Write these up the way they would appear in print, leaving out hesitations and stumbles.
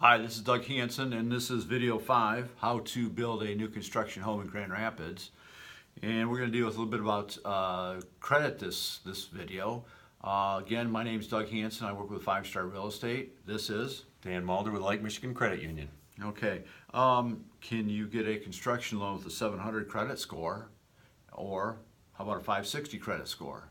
Hi, this is Doug Hansen, and this is video 5, how to build a new construction home in Grand Rapids. And we're going to deal with a little bit about credit this video. Again, my name is Doug Hansen. I work with 5 Star Real Estate. This is Dann Mulder with Lake Michigan Credit Union. Okay. Can you get a construction loan with a 700 credit score, or how about a 560 credit score?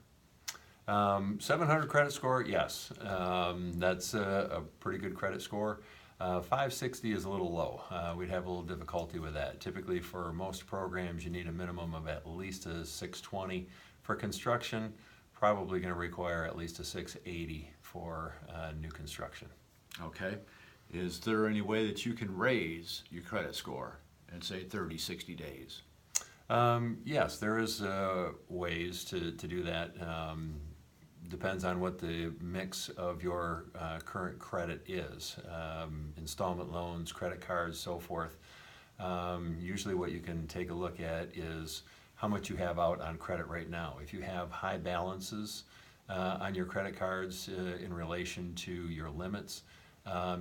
700 credit score, yes. That's a pretty good credit score. 560 is a little low. We'd have a little difficulty with that. Typically for most programs you need a minimum of at least a 620. For construction, probably going to require at least a 680 for new construction. Okay. Is there any way that you can raise your credit score in say 30, 60 days? Yes, there is ways to do that. Depends on what the mix of your current credit is. Installment loans, credit cards, so forth. Usually what you can take a look at is how much you have out on credit right now. If you have high balances on your credit cards in relation to your limits,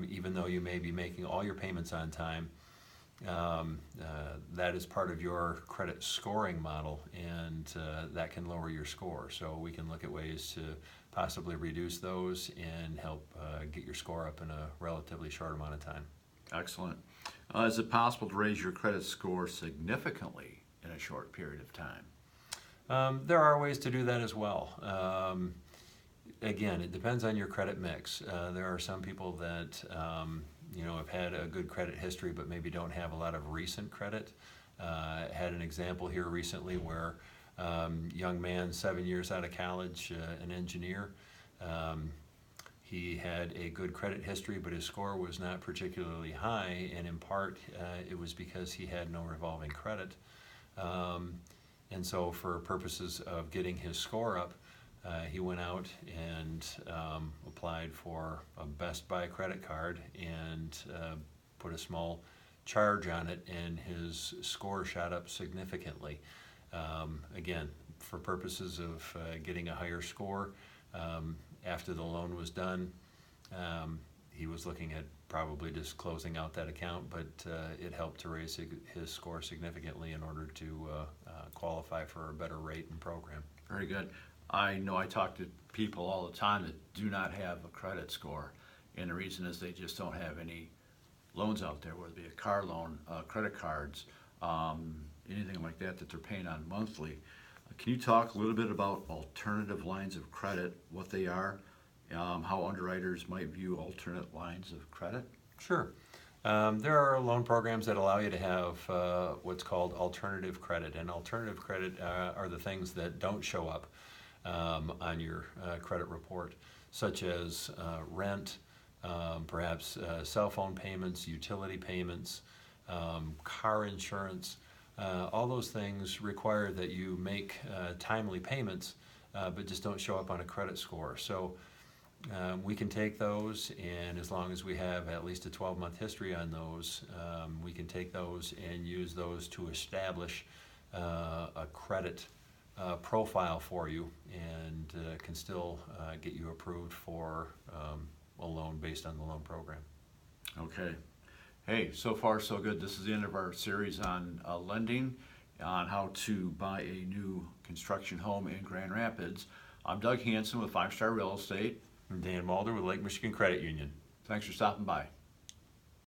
even though you may be making all your payments on time, that is part of your credit scoring model, and that can lower your score. So we can look at ways to possibly reduce those and help get your score up in a relatively short amount of time. Excellent. Is it possible to raise your credit score significantly in a short period of time? There are ways to do that as well. Again, it depends on your credit mix. There are some people that have had a good credit history but maybe don't have a lot of recent credit. Had an example here recently where young man, 7 years out of college, an engineer. He had a good credit history, but his score was not particularly high, and in part it was because he had no revolving credit. And so for purposes of getting his score up, he went out and applied for a Best Buy credit card and put a small charge on it, and his score shot up significantly. Again, for purposes of getting a higher score, after the loan was done, he was looking at probably just closing out that account, but it helped to raise his score significantly in order to qualify for a better rate and program. Very good. I know I talk to people all the time that do not have a credit score, and the reason is they just don't have any loans out there, whether it be a car loan, credit cards, anything like that they're paying on monthly. Can you talk a little bit about alternative lines of credit, what they are, how underwriters might view alternate lines of credit? Sure. There are loan programs that allow you to have what's called alternative credit, and alternative credit are the things that don't show up on your credit report, such as rent, perhaps cell phone payments, utility payments, car insurance. All those things require that you make timely payments, but just don't show up on a credit score. So we can take those, and as long as we have at least a 12-month history on those, we can take those and use those to establish a credit profile for you, and can still get you approved for a loan based on the loan program. Okay. Hey, so far so good. This is the end of our series on lending, on how to buy a new construction home in Grand Rapids. I'm Doug Hansen with 5 Star Real Estate. I'm Dann Mulder with Lake Michigan Credit Union. Thanks for stopping by.